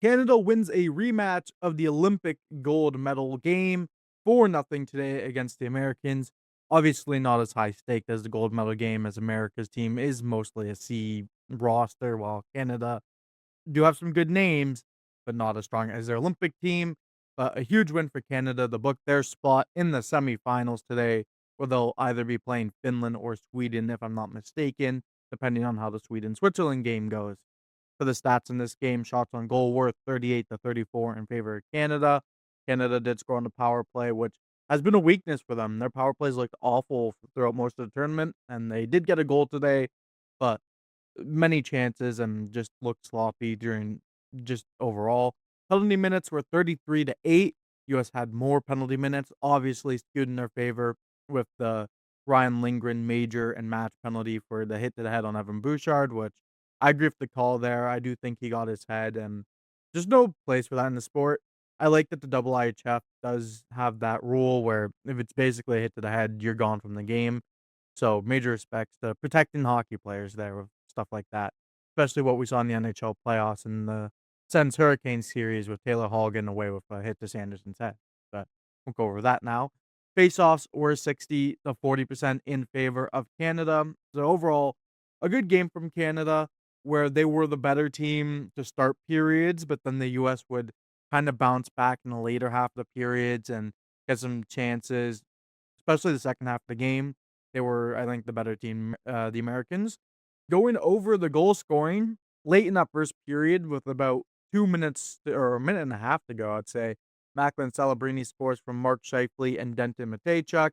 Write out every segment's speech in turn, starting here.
Canada wins a rematch of the Olympic gold medal game 4-0 today against the Americans. Obviously, not as high stake as the gold medal game, as America's team is mostly a C roster, while Canada do have some good names, but not as strong as their Olympic team. But a huge win for Canada to book their spot in the semifinals today, where they'll either be playing Finland or Sweden, if I'm not mistaken, depending on how the Sweden Switzerland game goes. For the stats in this game, shots on goal were 38 to 34 in favor of Canada. Canada did score on the power play, which has been a weakness for them. Their power plays looked awful throughout most of the tournament, and they did get a goal today, but many chances and just looked sloppy during just overall. Penalty minutes were 33 to 8. US had more penalty minutes, obviously skewed in their favor with the Ryan Lindgren major and match penalty for the hit to the head on Evan Bouchard, which I agree with the call there. I do think he got his head, and there's no place for that in the sport. I like that the double IHF does have that rule where if it's basically a hit to the head, you're gone from the game. So major respects to protecting hockey players there with stuff like that, especially what we saw in the NHL playoffs and the Sens Hurricane series with Taylor Hall getting away with a hit to Sanderson's head. But we'll go over that now. Faceoffs were 60 to 40% in favor of Canada. So overall, a good game from Canada where they were the better team to start periods, but then the US would kind of bounce back in the later half of the periods and get some chances, especially the second half of the game. They were, I think, the better team, the Americans. Going over the goal scoring late in that first period with about 2 minutes or a minute and a half to go, I'd say. Macklin Celebrini scores from Mark Scheifele and Denton Matejchuk.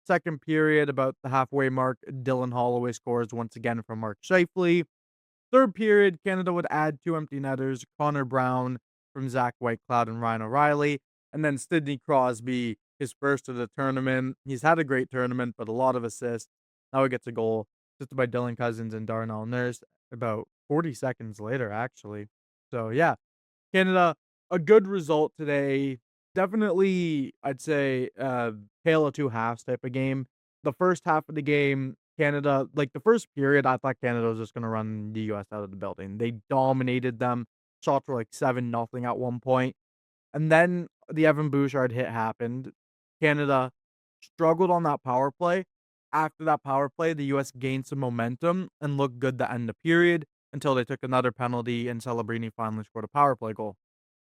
Second period, about the halfway mark, Dylan Holloway scores once again from Mark Scheifele. Third period, Canada would add two empty netters, Connor Brown from Zach Whitecloud and Ryan O'Reilly, and then Sidney Crosby, his first of the tournament. He's had a great tournament, but a lot of assists. Now he gets a goal, assisted by Dylan Cousins and Darnell Nurse about 40 seconds later, actually. So, yeah, Canada, a good result today. Definitely, I'd say, tale of two halves type of game. The first half of the game, Canada, like the first period, I thought Canada was just going to run the US out of the building. They dominated them. Shots were like 7-0 at one point. And then the Evan Bouchard hit happened. Canada struggled on that power play. After that power play, the US gained some momentum and looked good to end the period until they took another penalty and Celebrini finally scored a power play goal.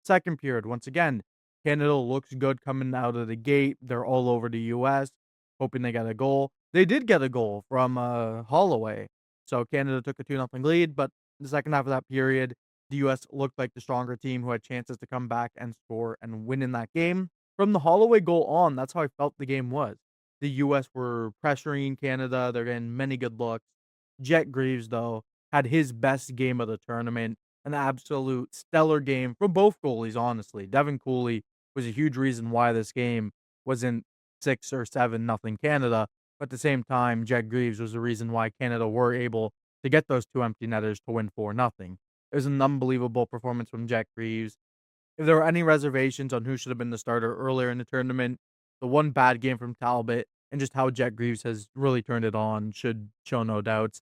Second period, once again, Canada looks good coming out of the gate. They're all over the US, hoping they get a goal. They did get a goal from Holloway. So Canada took a 2-0 lead, but the second half of that period, the US looked like the stronger team who had chances to come back and score and win in that game. From the Holloway goal on, that's how I felt the game was. The US were pressuring Canada. They're getting many good looks. Jet Greaves, though, had his best game of the tournament, an absolute stellar game from both goalies, honestly. Devin Cooley was a huge reason why this game wasn't 6 or 7 nothing Canada. But at the same time, Jet Greaves was the reason why Canada were able to get those two empty netters to win 4 nothing. It was an unbelievable performance from Jet Greaves. If there were any reservations on who should have been the starter earlier in the tournament, the one bad game from Talbot and just how Jet Greaves has really turned it on should show no doubts.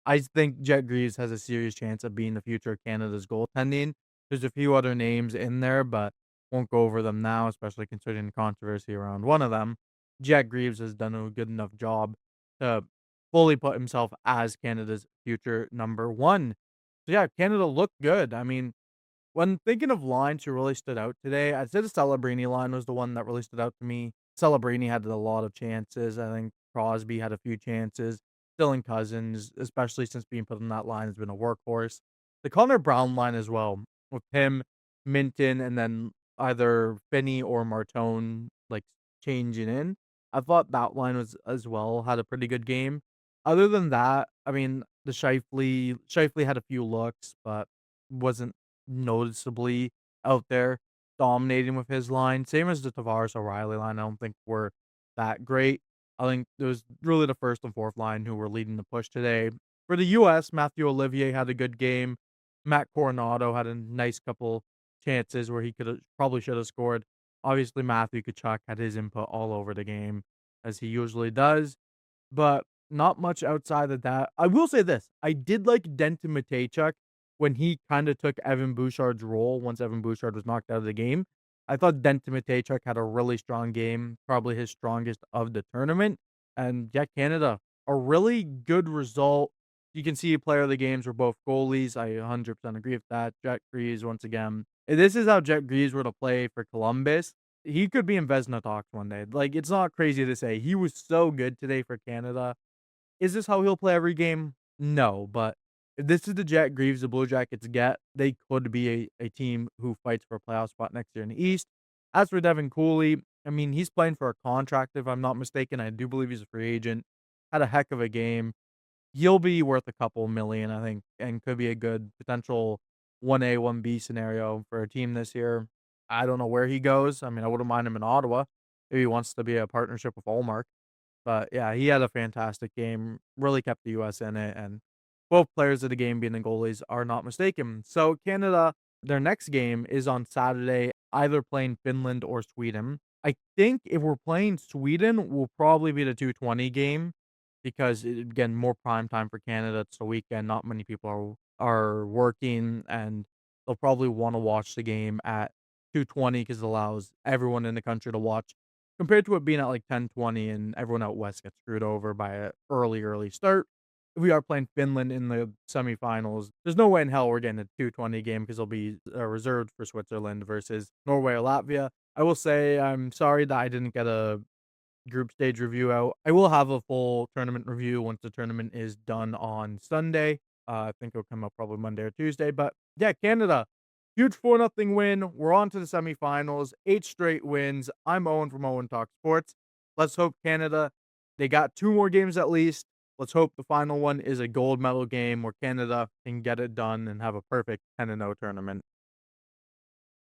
I think Jet Greaves has a serious chance of being the future of Canada's goaltending. There's a few other names in there, but won't go over them now, especially considering the controversy around one of them. Jet Greaves has done a good enough job to fully put himself as Canada's future number one. So yeah, Canada looked good. I mean, when thinking of lines who really stood out today, I'd say the Celebrini line was the one that really stood out to me. Celebrini had a lot of chances. I think Crosby had a few chances. Dylan Cousins, especially since being put on that line, has been a workhorse. The Connor Brown line as well, with him, Minton, and then either Finney or Martone like changing in. I thought that line was as well had a pretty good game. Other than that, I mean, the Shifley had a few looks, but wasn't noticeably out there dominating with his line. Same as the Tavares O'Reilly line. I don't think were that great. I think it was really the first and fourth line who were leading the push today. For the US, Matthew Olivier had a good game. Matt Coronado had a nice couple chances where he could have probably should have scored. Obviously, Matthew Tkachuk had his input all over the game, as he usually does, but not much outside of that. I will say this: I did like Denton Mateychuk when he kinda took Evan Bouchard's role once Evan Bouchard was knocked out of the game. I thought Denton Mateychuk had a really strong game, probably his strongest of the tournament, and yeah, Canada, a really good result. You can see player of the games were both goalies. I 100% agree with that. Jet Greaves, once again. If this is how Jet Greaves were to play for Columbus, he could be in Vezina talks one day. Like, it's not crazy to say. He was so good today for Canada. Is this how he'll play every game? No, but if this is the Jet Greaves the Blue Jackets get, they could be a team who fights for a playoff spot next year in the East. As for Devin Cooley, I mean, he's playing for a contract, if I'm not mistaken. I do believe he's a free agent. Had a heck of a game. He'll be worth a couple million, I think, and could be a good potential 1A, 1B scenario for a team this year. I don't know where he goes. I mean, I wouldn't mind him in Ottawa if he wants to be a partnership with Allmark. But yeah, he had a fantastic game, really kept the US in it, and both players of the game being the goalies are not mistaken. So Canada, their next game is on Saturday, either playing Finland or Sweden. I think if we're playing Sweden, will probably be the 2:20 game because again, more prime time for Canada. It's the weekend. Not many people are working, and they'll probably want to watch the game at 2:20 because it allows everyone in the country to watch. Compared to it being at like 10:20 and everyone out west gets screwed over by a early start. If we are playing Finland in the semifinals, there's no way in hell we're getting a 2:20 game because it'll be reserved for Switzerland versus Norway or Latvia. I will say I'm sorry that I didn't get a group stage review out. I will have a full tournament review once the tournament is done on Sunday. I think it'll come out probably Monday or Tuesday. But yeah, Canada, huge 4-0 win. We're on to the semifinals, 8 straight wins. I'm Owen from Owen Talk Sports. Let's hope Canada, they got 2 more games at least. Let's hope the final one is a gold medal game where Canada can get it done and have a perfect 10-0 tournament.